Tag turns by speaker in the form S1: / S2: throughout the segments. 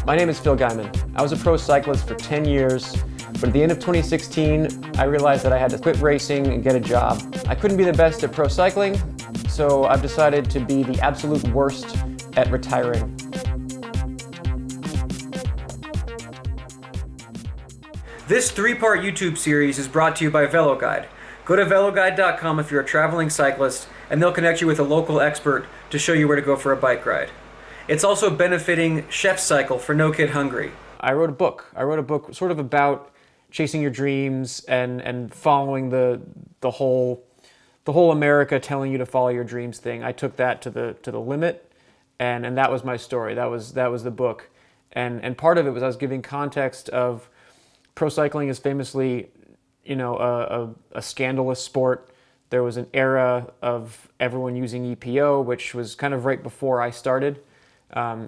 S1: My name is Phil Gaimon. I was a pro cyclist for 10 years, but at the end of 2016, I realized that I had to quit racing and get a job. I couldn't be the best at pro cycling, so I've decided to be the absolute worst at retiring.
S2: This three-part YouTube series is brought to you by Veloguide. Go to veloguide.com if you're a traveling cyclist, and they'll connect you with a local expert to show you where to go for a bike ride. It's also benefiting Chef's Cycle for No Kid Hungry.
S1: I wrote a book. Sort of about chasing your dreams and following the whole America telling you to follow your dreams thing. I took that to the limit, and that was my story. That was the book, and part of it was I was giving context of pro cycling is famously, a scandalous sport. There was an era of everyone using EPO, which was kind of right before I started.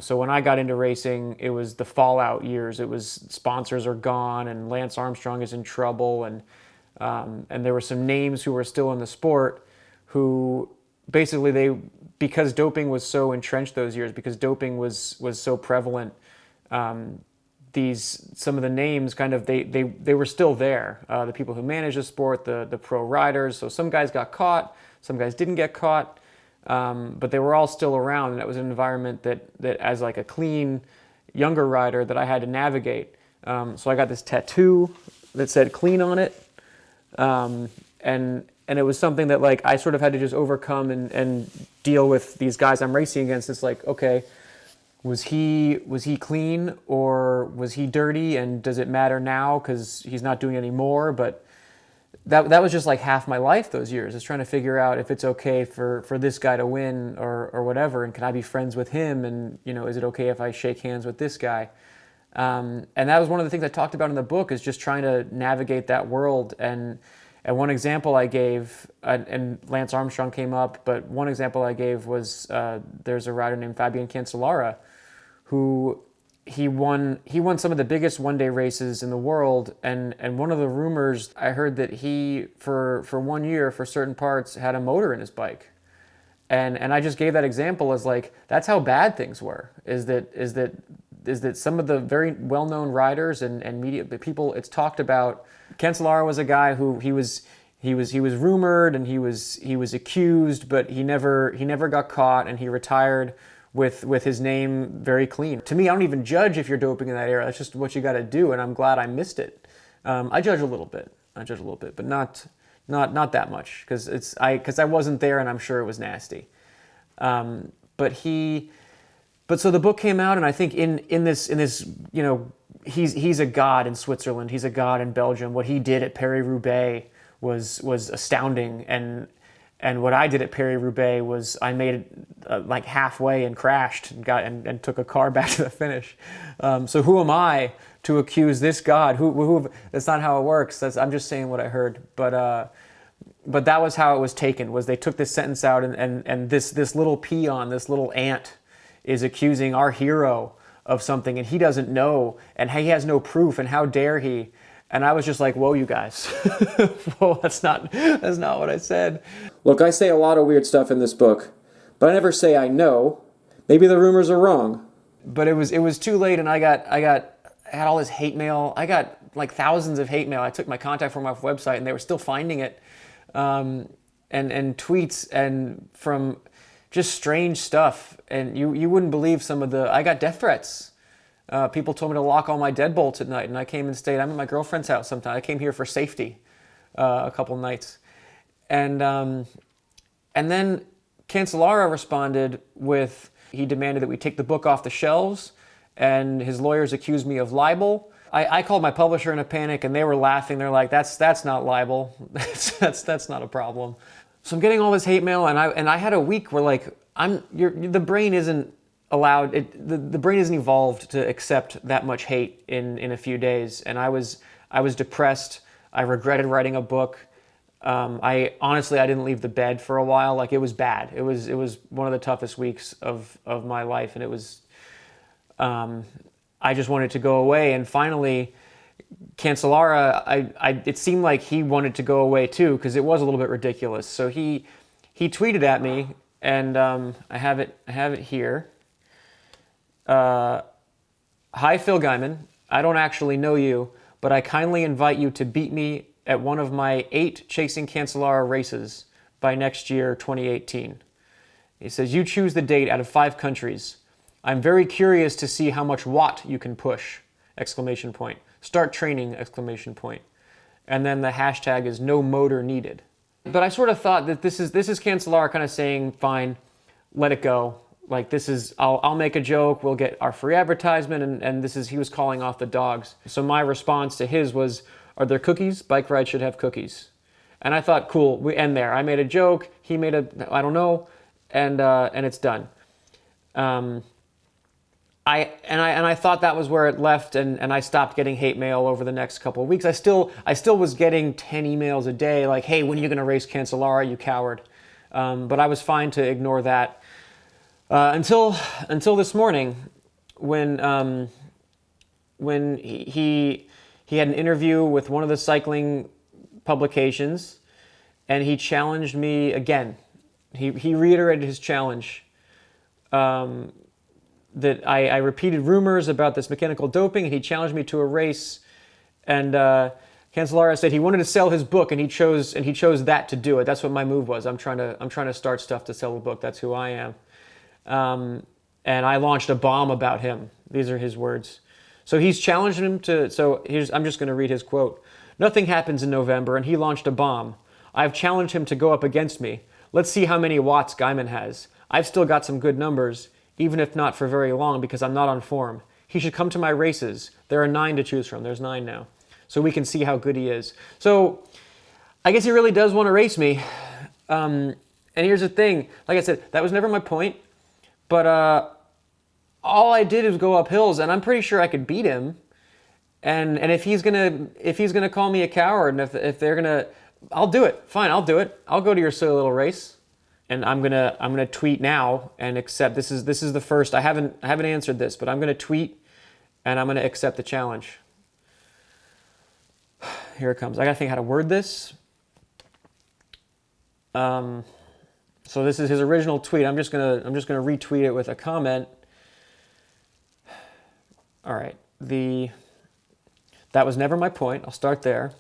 S1: So when I got into racing, it was the fallout years. It was sponsors are gone, and Lance Armstrong is in trouble, and there were some names who were still in the sport who basically because doping was so entrenched those years, because doping was so prevalent. Some of the names kind of they were still there. The people who managed the sport, the pro riders. So some guys got caught, some guys didn't get caught. But they were all still around, and it was an environment that as like a clean, younger rider that I had to navigate. So I got this tattoo that said "clean" on it, and it was something that like I sort of had to just overcome and deal with these guys I'm racing against. It's like, okay, was he clean or was he dirty, and does it matter now because he's not doing any more? But that was just like half my life those years, is trying to figure out if it's okay for this guy to win or whatever, and can I be friends with him, and is it okay if I shake hands with this guy? And that was one of the things I talked about in the book, is just trying to navigate that world. And one example I gave, and Lance Armstrong came up, but one example I gave was there's a rider named Fabian Cancellara who he won some of the biggest one-day races in the world, and one of the rumors I heard that he for 1 year for certain parts had a motor in his bike, and I just gave that example as like that's how bad things were. Is that some of the very well-known riders and media people, it's talked about. Cancellara was a guy who he was rumored and he was accused, but he never got caught, and he retired with his name very clean. To me, I don't even judge if you're doping in that era. That's just what you got to do, and I'm glad I missed it. I judge a little bit, but not that much, because I wasn't there, and I'm sure it was nasty. But so the book came out, and I think in this he's a god in Switzerland. He's a god in Belgium. What he did at Paris-Roubaix was astounding, and what I did at Paris-Roubaix was I made it like halfway and crashed and took a car back to the finish. So who am I to accuse this God? Who? That's not how it works. I'm just saying what I heard. But that was how it was taken. Was they took this sentence out, and this little peon, this little ant, is accusing our hero of something, and he doesn't know, and he has no proof, and how dare he? And I was just like, whoa, you guys. Whoa, that's not what I said. Look, I say a lot of weird stuff in this book, but I never say I know. Maybe the rumors are wrong. But it was too late, and I had all this hate mail. I got like thousands of hate mail. I took my contact form off the website, and they were still finding it. And tweets and from just strange stuff. And you wouldn't believe I got death threats. People told me to lock all my deadbolts at night, and I came and stayed. I'm at my girlfriend's house sometimes. I came here for safety a couple nights. And then Cancellara responded with, he demanded that we take the book off the shelves, and his lawyers accused me of libel. I called my publisher in a panic, and they were laughing. They're like, that's not libel. that's not a problem. So I'm getting all this hate mail, and I had a week where like the brain isn't allowed, the brain isn't evolved to accept that much hate in a few days. And I was depressed. I regretted writing a book. I didn't leave the bed for a while. Like, it was bad. It was one of the toughest weeks of my life, and it was, I just wanted to go away. And finally, Cancellara, it seemed like he wanted to go away too, because it was a little bit ridiculous. So he tweeted at me, and I have it here. Hi Hi, Phil Gaimon. I don't actually know you, but I kindly invite you to beat me at one of my 8 Chasing Cancellara races by next year, 2018. He says, you choose the date out of 5 countries. I'm very curious to see how much watt you can push, exclamation point. Start training, exclamation point. And then the hashtag is no motor needed. But I sort of thought that this is Cancellara kind of saying, fine, let it go. Like this is, I'll make a joke, we'll get our free advertisement, and this is, he was calling off the dogs. So my response to his was, are there cookies? Bike rides should have cookies. And I thought, cool, we end there. I made a joke, he made a, I don't know, and it's done. I thought that was where it left, and I stopped getting hate mail over the next couple of weeks. I still was getting 10 emails a day, like, hey, when are you going to race Cancellara, you coward? But I was fine to ignore that until this morning, when he had an interview with one of the cycling publications, and he challenged me again. He reiterated his challenge. That I repeated rumors about this mechanical doping, and he challenged me to a race. And Cancellara said he wanted to sell his book, and he chose that to do it. That's what my move was. I'm trying to start stuff to sell a book. That's who I am. And I launched a bomb about him. These are his words. So he's challenged him to. So I'm just going to read his quote. Nothing happens in November, and he launched a bomb. I've challenged him to go up against me. Let's see how many watts Gaimon has. I've still got some good numbers, even if not for very long, because I'm not on form. He should come to my races. There are 9 to choose from. There's 9 now. So we can see how good he is. So I guess he really does want to race me. And here's the thing. Like I said, that was never my point. But all I did was go up hills, and I'm pretty sure I could beat him. And if he's gonna call me a coward, and if they're gonna, I'll do it. Fine, I'll do it. I'll go to your silly little race. And I'm gonna tweet now and accept. This is the first. I haven't answered this, but I'm gonna tweet, and I'm gonna accept the challenge. Here it comes. I gotta think how to word this. So this is his original tweet. I'm just gonna retweet it with a comment. All right. That was never my point. I'll start there.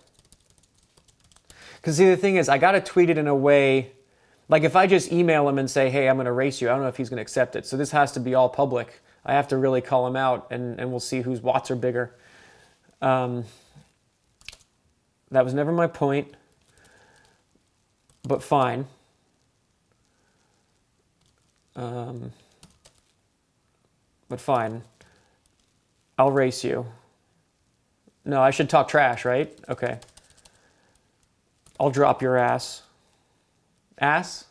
S1: Because see, the thing is, I gotta tweet it in a way. Like if I just email him and say, hey, I'm going to race you, I don't know if he's going to accept it. So this has to be all public. I have to really call him out, and we'll see whose watts are bigger. That was never my point, but fine. But fine. I'll race you. No, I should talk trash, right? Okay. I'll drop your ass. Ass?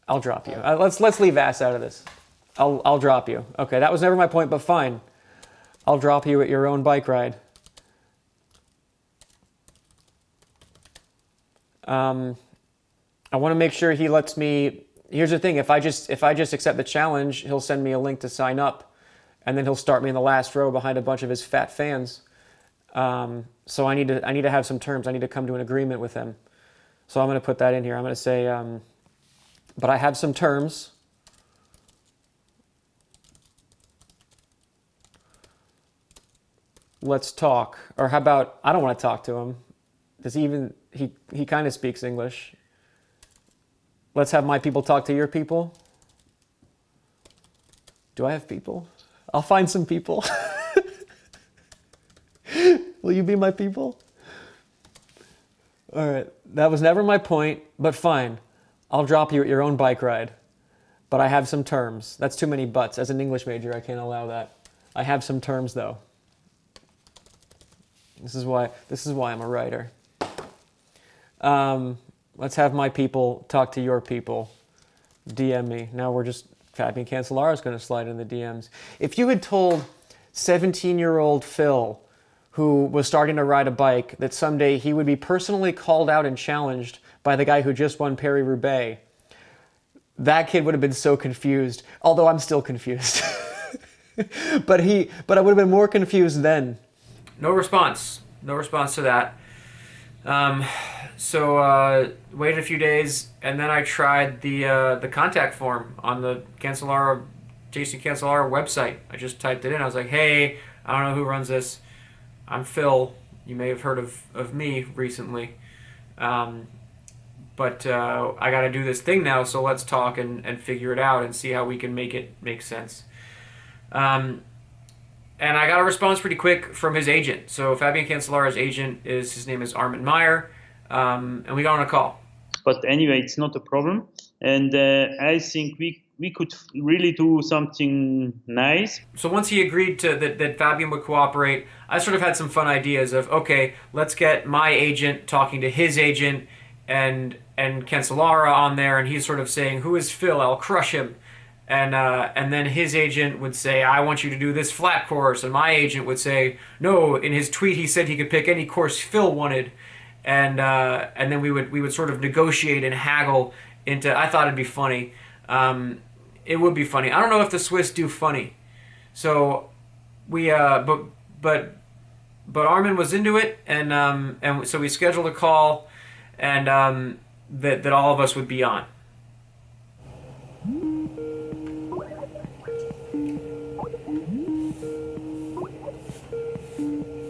S1: I'll drop you. Let's leave ass out of this. I'll drop you. Okay, that was never my point, but fine. I'll drop you at your own bike ride. I want to make sure he lets me. Here's the thing: if I just accept the challenge, he'll send me a link to sign up, and then he'll start me in the last row behind a bunch of his fat fans. So I need to have some terms. I need to come to an agreement with him. So I'm going to put that in here. I'm going to say, but I have some terms. Let's talk. Or how about, I don't want to talk to him. Does he even, he kind of speaks English. Let's have my people talk to your people. Do I have people? I'll find some people. Will you be my people? All right, that was never my point, but fine. I'll drop you at your own bike ride. But I have some terms. That's too many buts. As an English major, I can't allow that. I have some terms, though. This is why I'm a writer. Let's have my people talk to your people. DM me. Now we're just, Fabian Cancellara is going to slide in the DMs. If you had told 17-year-old Phil, who was starting to ride a bike, that someday he would be personally called out and challenged by the guy who just won Paris-Roubaix, that kid would have been so confused, although I'm still confused. But I would have been more confused then. No response to that. So waited a few days, and then I tried the contact form on the Cancellara
S2: Jason Cancellara website. I just typed it in. I was like, hey, I don't know who runs this. I'm Phil. You may have heard of me recently. But I got to do this thing now, so let's talk and figure it out and see how we can make it make sense. And I got a response pretty quick from his agent. So Fabian Cancellara's agent his name is Armin Meyer, and we got on a call.
S3: But anyway, it's not a problem, and I think we could really do something nice.
S2: So once he agreed to that Fabian would cooperate, I sort of had some fun ideas of, okay, let's get my agent talking to his agent and Cancellara on there, and he's sort of saying, who is Phil? I'll crush him. And then his agent would say, I want you to do this flat course. And my agent would say, no, in his tweet he said he could pick any course Phil wanted. And then we would sort of negotiate and haggle into, I thought it'd be funny. It would be funny. I don't know if the Swiss do funny. So we but Armin was into it, and so we scheduled a call, and that all of us would be on.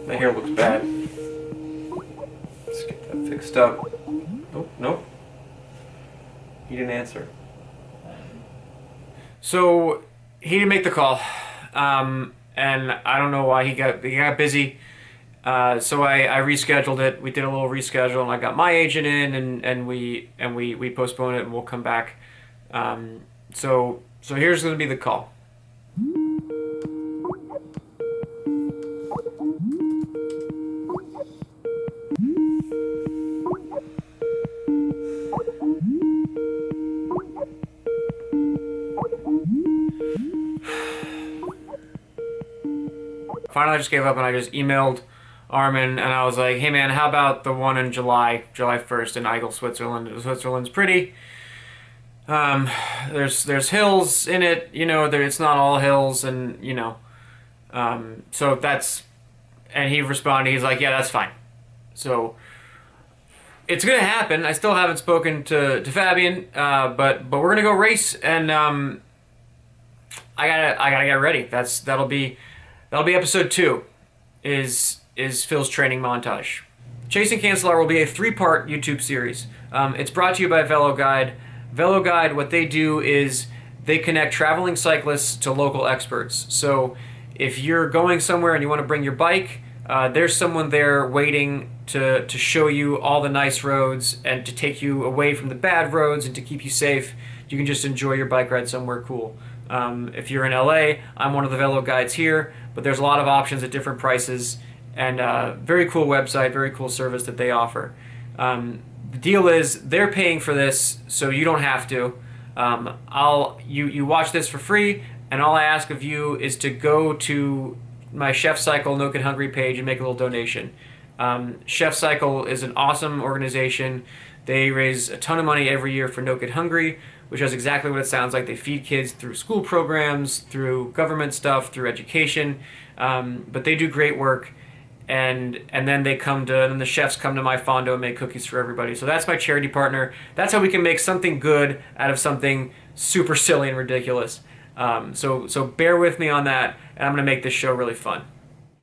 S2: My hair looks bad. Let's get that fixed up. Oh, nope. He didn't answer. So he didn't make the call, and I don't know why he got busy. So I rescheduled it. We did a little reschedule, and I got my agent in, and we postponed it, and we'll come back. So here's going to be the call. Finally, I just gave up and I just emailed Armin, and I was like, hey man, how about the one in July 1st in Eigel, Switzerland? Switzerland's pretty. There's hills in it, you know, it's not all hills, and you know, so that's, and he responded, he's like, yeah, that's fine. So it's gonna happen. I still haven't spoken to Fabian, but we're gonna go race, and I gotta get ready. That'll be episode 2, is Phil's training montage. Chasing Cancellara will be a 3-part YouTube series. It's brought to you by Veloguide. Veloguide, what they do is they connect traveling cyclists to local experts. So if you're going somewhere and you want to bring your bike, there's someone there waiting to show you all the nice roads and to take you away from the bad roads and to keep you safe. You can just enjoy your bike ride somewhere cool. If you're in LA, I'm one of the Velo guides here, but there's a lot of options at different prices, and very cool website, very cool service that they offer. The deal is they're paying for this, so you don't have to. You watch this for free, and all I ask of you is to go to my Chef Cycle No Kid Hungry page and make a little donation. Chef Cycle is an awesome organization. They raise a ton of money every year for No Kid Hungry, which is exactly what it sounds like. They feed kids through school programs, through government stuff, through education, but they do great work. And then then the chefs come to my Fondo and make cookies for everybody. So that's my charity partner. That's how we can make something good out of something super silly and ridiculous. So bear with me on that, and I'm going to make this show really fun.